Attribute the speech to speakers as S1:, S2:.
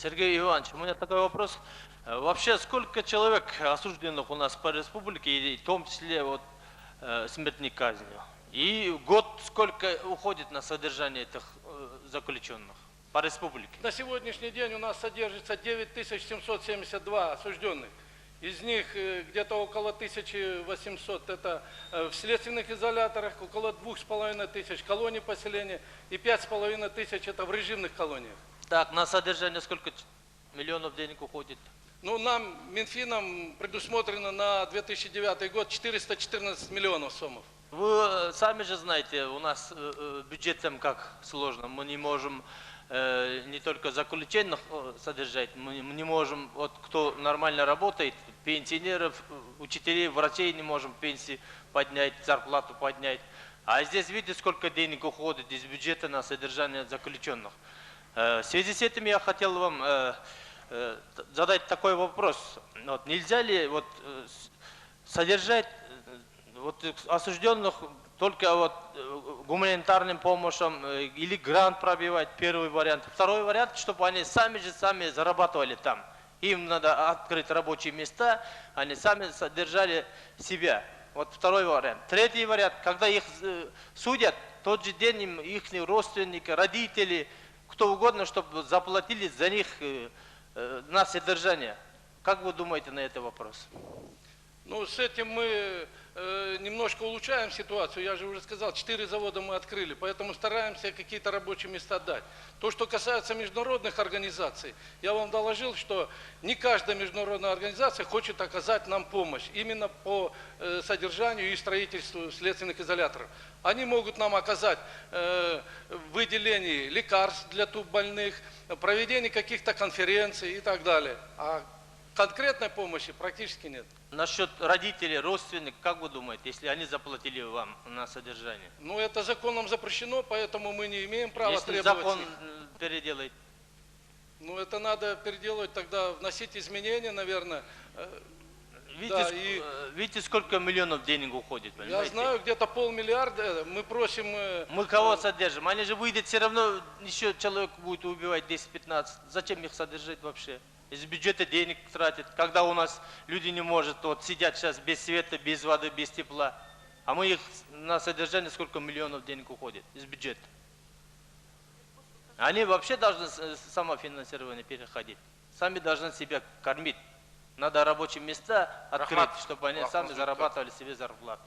S1: Сергей Иванович, у меня такой вопрос. Вообще, сколько человек осужденных у нас по республике, и в том числе вот, смертной казнью? И год сколько уходит на содержание этих заключенных по республике?
S2: На сегодняшний день у нас содержится 9772 осужденных. Из них где-то около 1800 это в следственных изоляторах, около 2500 колоний поселения и 5500 это в режимных колониях.
S1: Так, на содержание сколько миллионов денег уходит?
S2: Ну, нам, Минфином, предусмотрено на 2009 год 414 миллионов сомов.
S1: Вы сами же знаете, у нас бюджетом как сложно. Мы не можем не только заключенных содержать, мы не можем, вот кто нормально работает, пенсионеров, учителей, врачей не можем пенсии поднять, зарплату поднять. А здесь видите, сколько денег уходит из бюджета на содержание заключенных. В связи с этим я хотел вам задать такой вопрос. Вот, нельзя ли вот, содержать вот, осужденных только вот, гуманитарным помощью или грант пробивать, первый вариант. Второй вариант, чтобы они сами зарабатывали там. Им надо открыть рабочие места, они сами содержали себя. Вот второй вариант. Третий вариант, когда их судят, тот же день им их родственники, родители, кто угодно, чтобы заплатили за них на содержание. Как вы думаете на этот вопрос?
S2: Ну, с этим мы немножко улучшаем ситуацию. Я же уже сказал, 4 завода мы открыли, поэтому стараемся какие-то рабочие места дать. То, что касается международных организаций, я вам доложил, что не каждая международная организация хочет оказать нам помощь именно по содержанию и строительству следственных изоляторов. Они могут нам оказать выделение лекарств для тубольных, проведение каких-то конференций и так далее. А конкретной помощи практически нет.
S1: Насчет родителей, родственников, как вы думаете, если они заплатили вам на содержание?
S2: Ну, это законом запрещено, поэтому мы не имеем права
S1: если
S2: требовать.
S1: Закон переделает.
S2: Ну, это надо переделывать, тогда вносить изменения, наверное.
S1: Видите,
S2: Да,
S1: видите, сколько миллионов денег уходит, понимаете?
S2: Я знаю, где-то 500 миллиарда. Мы просим...
S1: Мы кого содержим? Они же выйдут, все равно еще человек будет убивать 10-15. Зачем их содержать вообще? Из бюджета денег тратят, когда у нас люди не могут, вот сидят сейчас без света, без воды, без тепла. А мы их на содержание сколько миллионов денег уходит из бюджета. Они вообще должны самофинансирование переходить. Сами должны себя кормить. Надо рабочие места открыть, чтобы они сами зарабатывали себе зарплату.